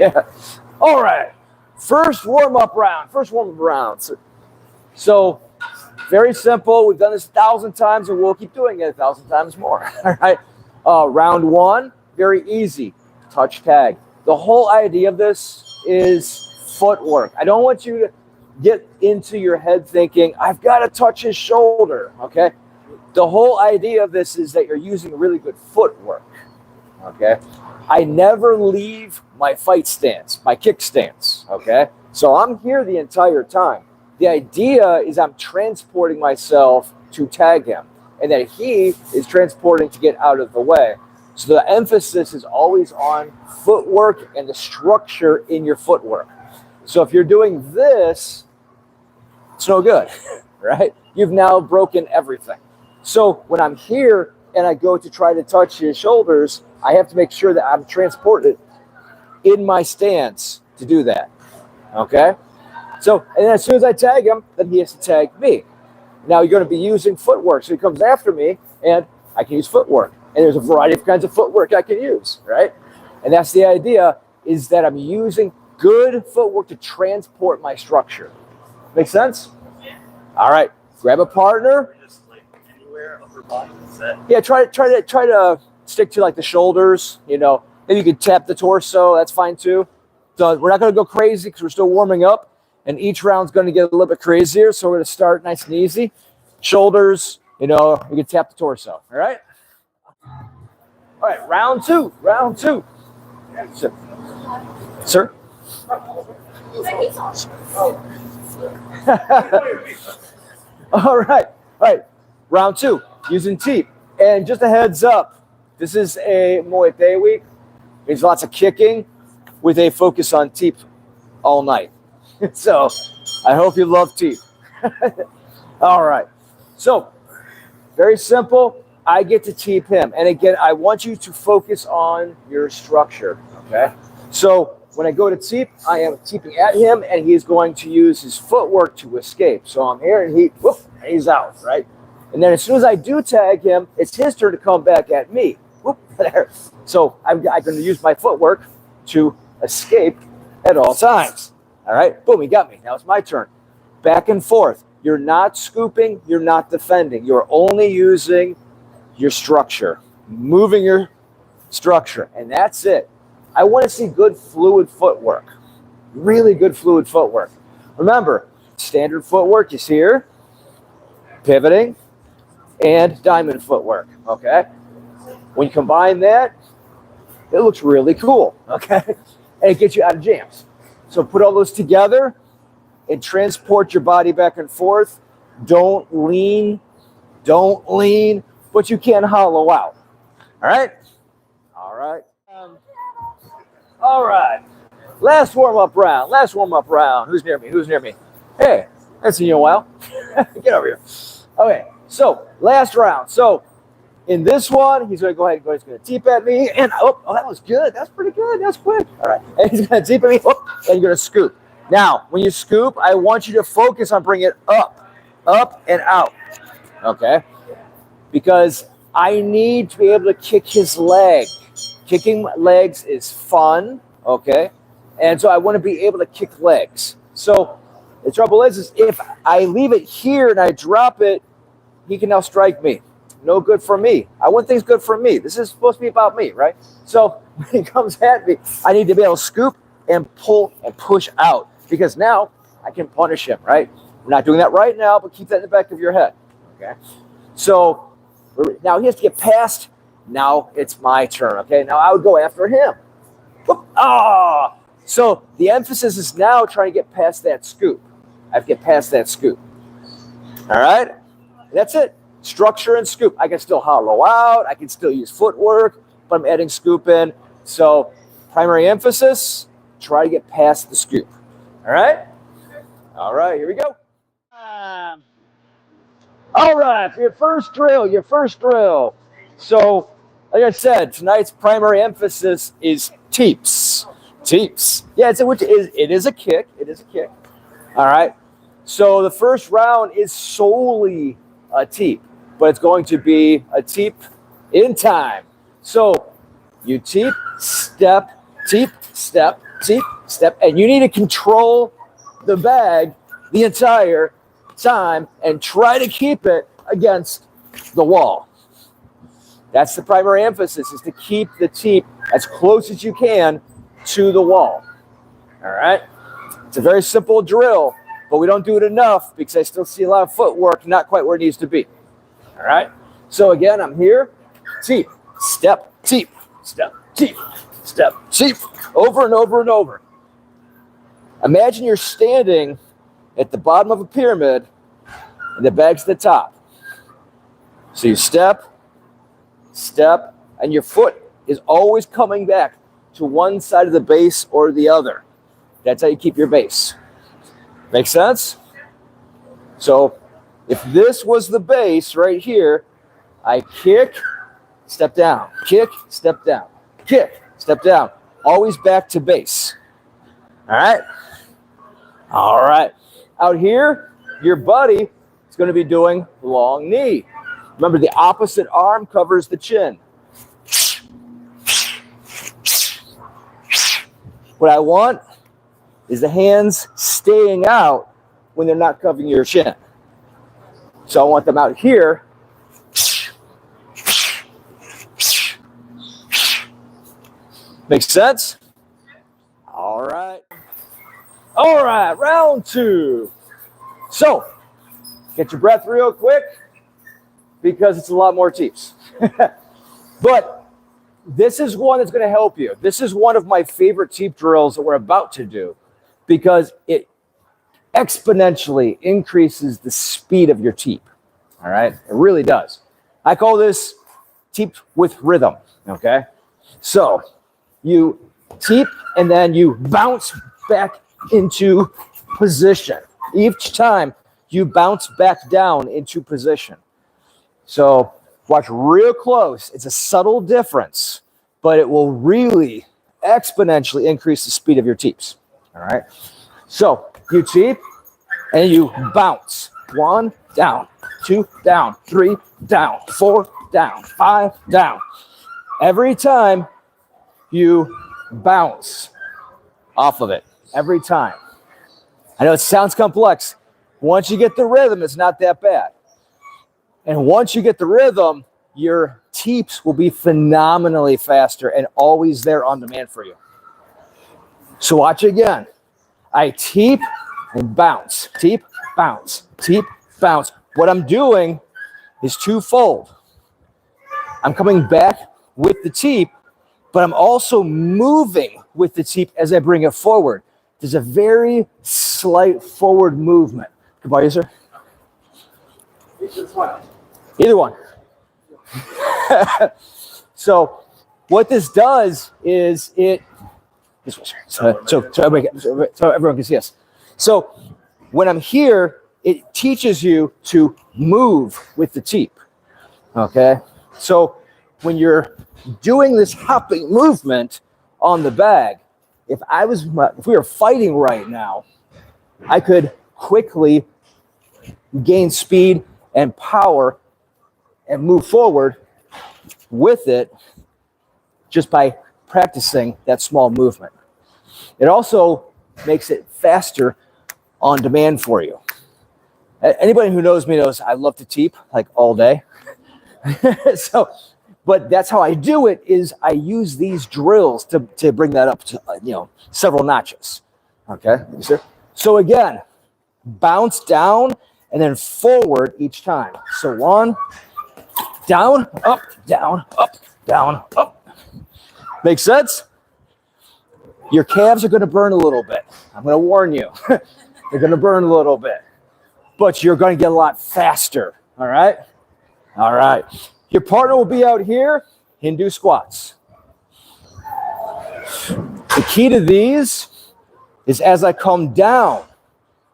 Yeah. All right. First warm-up round. So very simple. We've done this 1,000 times, and we'll keep doing it 1,000 times more. All right. Round one, very easy. Touch tag. The whole idea of this is footwork. I don't want you to get into your head thinking, I've got to touch his shoulder. Okay. The whole idea of this is that you're using really good footwork. Okay. I never leave my fight stance, my kick stance. Okay. So I'm here the entire time. The idea is I'm transporting myself to tag him, and that he is transporting to get out of the way. So the emphasis is always on footwork and the structure in your footwork. So if you're doing this, it's no good, right? You've now broken everything. So when I'm here and I go to try to touch his shoulders, I have to make sure that I'm transported in my stance to do that, okay? So, and then as soon as I tag him, then he has to tag me. Now you're going to be using footwork. So he comes after me, and I can use footwork. And there's a variety of kinds of footwork I can use, right? And that's the idea, is that I'm using good footwork to transport my structure. Make sense? All right. Grab a partner. Just like anywhere, upper body, set. Yeah, try to stick to like the shoulders, you know. Maybe you can tap the torso. That's fine too. So we're not going to go crazy because we're still warming up. And each round's going to get a little bit crazier. So we're going to start nice and easy. Shoulders, you know, you can tap the torso. All right? All right, round two. Sir? All right. Round two, using teep. And just a heads up, this is a Muay Thai week. There's lots of kicking with a focus on teep all night. So I hope you love teep. All right. So very simple. I get to teep him. And again, I want you to focus on your structure. Okay. So when I go to teep, I am teeping at him, and he's going to use his footwork to escape. So I'm here, and he's out, right? And then as soon as I do tag him, it's his turn to come back at me. Whoop, there. So I'm going to use my footwork to escape at all times. All right, boom, he got me. Now it's my turn. Back and forth. You're not scooping. You're not defending. You're only using your structure, moving your structure, and that's it. I want to see good fluid footwork, really good fluid footwork. Remember, standard footwork is here, pivoting, and diamond footwork, okay? When you combine that, it looks really cool, okay? And it gets you out of jams. So put all those together and transport your body back and forth. Don't lean, but you can hollow out, all right? All right. All right. Last warm-up round. Who's near me? Hey, I haven't seen you in a while. Get over here. Okay, so last round. So in this one, he's going to go ahead and he's going to teep at me. And, oh, that was good. That's pretty good. That's quick. All right. And he's going to teep at me. And you're going to scoop. Now, when you scoop, I want you to focus on bringing it up and out. Okay? Because I need to be able to kick his leg. Kicking legs is fun, okay? And so I want to be able to kick legs. So the trouble is if I leave it here and I drop it, he can now strike me. No good for me. I want things good for me. This is supposed to be about me, right? So when he comes at me, I need to be able to scoop and pull and push out, because now I can punish him, right? We're not doing that right now, but keep that in the back of your head, okay? So now he has to get past. Now it's my turn, okay? Now I would go after him. So the emphasis is now trying to get past that scoop. I have to get past that scoop. All right? That's it. Structure and scoop. I can still hollow out. I can still use footwork, but I'm adding scoop in. So primary emphasis, try to get past the scoop. All right? All right, here we go. All right, for your first drill. So, like I said, tonight's primary emphasis is teeps. Yeah, it is a kick. All right. So the first round is solely a teep, but it's going to be a teep in time. So you teep, step, teep, step. And you need to control the bag the entire time and try to keep it against the wall. That's the primary emphasis, is to keep the teep as close as you can to the wall. All right? It's a very simple drill, but we don't do it enough because I still see a lot of footwork not quite where it needs to be. All right? So again, I'm here. Teep, step, teep, step, teep, step, teep. Over and over and over. Imagine you're standing at the bottom of a pyramid and the bag's at the top. So you step, step, and your foot is always coming back to one side of the base or the other. That's how you keep your base. Make sense? So if this was the base right here, I kick, step down, kick, step down, kick, step down. Always back to base. All right? All right. Out here, your buddy is going to be doing long knee. Remember, the opposite arm covers the chin. What I want is the hands staying out when they're not covering your chin. So I want them out here. Makes sense? All right. All right, round two. So, get your breath real quick because it's a lot more teeps. But this is one that's going to help you. This is one of my favorite teep drills that we're about to do because it exponentially increases the speed of your teep. All right? It really does. I call this teep with rhythm, okay? So, you teep and then you bounce back into position. Each time you bounce back down into position. So watch real close. It's a subtle difference, but it will really exponentially increase the speed of your teeps. All right. So you teep and you bounce. 1 down, 2 down, 3 down, 4 down, 5 down. Every time you bounce off of it. Every time. I know it sounds complex. Once you get the rhythm, it's not that bad. And once you get the rhythm, your teeps will be phenomenally faster and always there on demand for you. So watch again. I teep and bounce. Teep, bounce. Teep, bounce. What I'm doing is twofold. I'm coming back with the teep, but I'm also moving with the teep as I bring it forward. There's a very slight forward movement. Goodbye, yes, sir. Either one. So what this does is this way, sir. So everyone can see us. So when I'm here, it teaches you to move with the teep. Okay? So when you're doing this hopping movement on the bag, if we were fighting right now, I could quickly gain speed and power and move forward with it just by practicing that small movement. It also makes it faster on demand for you. Anybody who knows me knows I love to teep like all day. But that's how I do it, is I use these drills to bring that up to several notches. Okay, sir. So again, bounce down and then forward each time. So 1, down, up, down, up, down, up. Make sense? Your calves are going to burn a little bit. I'm going to warn you. They're going to burn a little bit. But you're going to get a lot faster. All right? All right. Your partner will be out here, Hindu squats. The key to these is as I come down,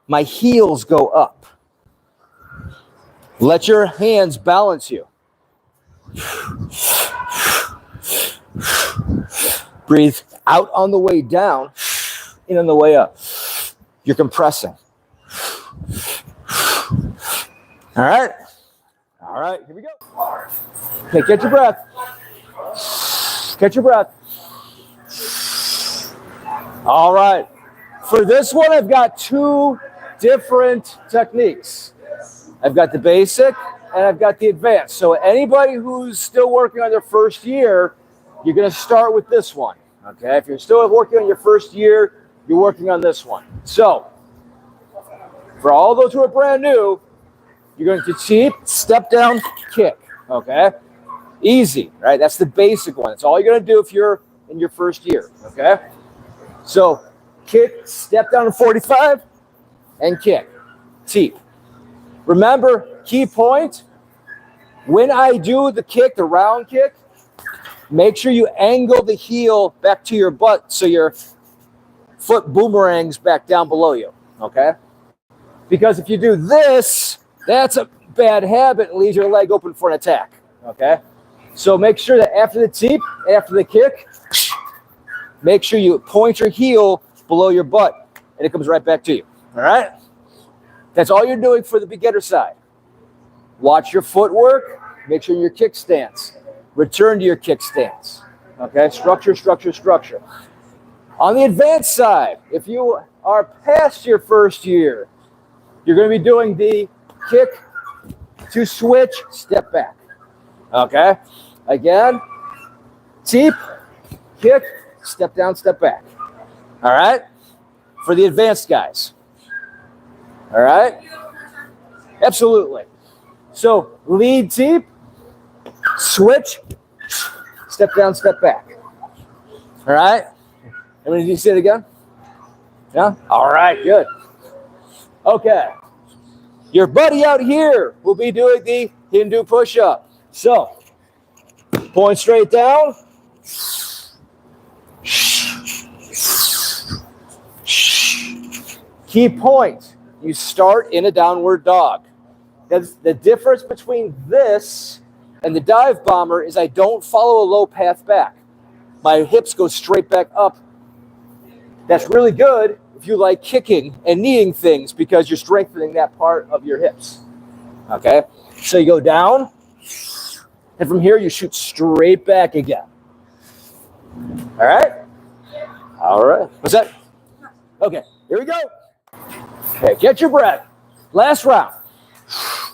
my heels go up. Let your hands balance you. Breathe out on the way down, in on the way up. You're compressing. All right? All right, here we go. Okay, catch your breath. Catch your breath. All right. For this one, I've got two different techniques. I've got the basic and I've got the advanced. So anybody who's still working on their first year, you're going to start with this one. Okay. If you're still working on your first year, you're working on this one. So for all those who are brand new, you're going to cheap, step down, kick. Okay. Easy, right? That's the basic one. That's all you're going to do if you're in your first year. Okay. So kick, step down to 45, and kick. Teep. Remember, key point, when I do the kick, the round kick, make sure you angle the heel back to your butt so your foot boomerangs back down below you, okay? Because if you do this, that's a bad habit and leaves your leg open for an attack, okay? So make sure that after the teep, after the kick, make sure you point your heel below your butt and it comes right back to you, all right? That's all you're doing for the beginner side. Watch your footwork. Make sure your kick stance. Return to your kick stance. Okay, structure, structure, structure. On the advanced side, if you are past your first year, you're going to be doing the kick to switch, step back. Okay, again, teep, kick, step down, step back. All right, for the advanced guys. All right, absolutely. So lead teep, switch, step down, step back. All right. Everybody, did you see it again? Yeah. All right. Good. Okay. Your buddy out here will be doing the Hindu push-up. So point straight down. Key point. You start in a downward dog. The difference between this and the dive bomber is I don't follow a low path back. My hips go straight back up. That's really good if you like kicking and kneeing things because you're strengthening that part of your hips. Okay? So you go down, and from here you shoot straight back again. All right? All right. What's that? Okay, here we go. Okay, get your breath. Last round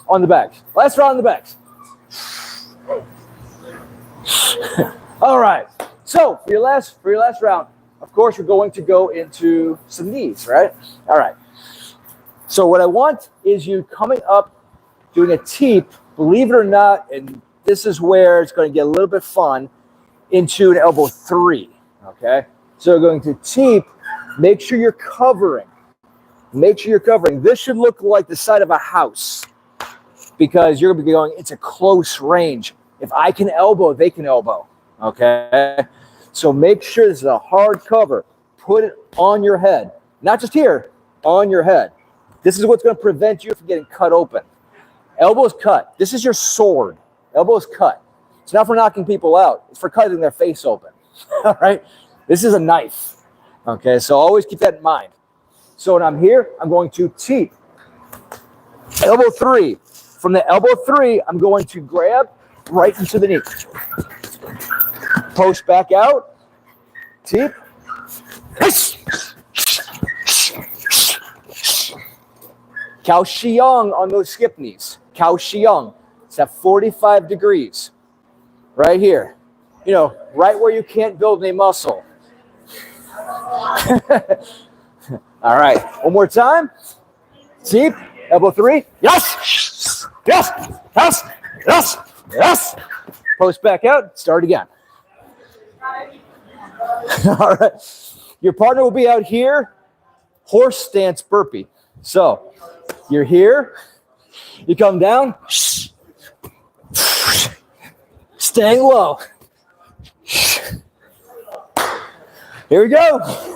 on the backs. Last round on the backs. All right. So for your last round, of course, we're going to go into some knees, right? All right. So what I want is you coming up, doing a teep, believe it or not, and this is where it's going to get a little bit fun, into an elbow 3, okay? So we're going to teep, make sure you're covering. Make sure you're covering. This should look like the side of a house because you're going to be going, it's a close range. If I can elbow, they can elbow, okay? So make sure this is a hard cover. Put it on your head. Not just here, on your head. This is what's going to prevent you from getting cut open. Elbows cut. This is your sword. Elbows cut. It's not for knocking people out. It's for cutting their face open, all right? This is a knife, okay? So always keep that in mind. So when I'm here, I'm going to teep. Elbow 3. From the elbow 3, I'm going to grab right into the knee. Post back out. Teep. Cow Shiong on those skip knees. Cow Shiong. It's at 45 degrees. Right here. You know, right where you can't build any muscle. All right, one more time. Teep, elbow 3. Yes, yes, yes, yes, yes. Post back out, start again. All right, your partner will be out here, horse stance burpee. So you're here, you come down, staying low. Here we go.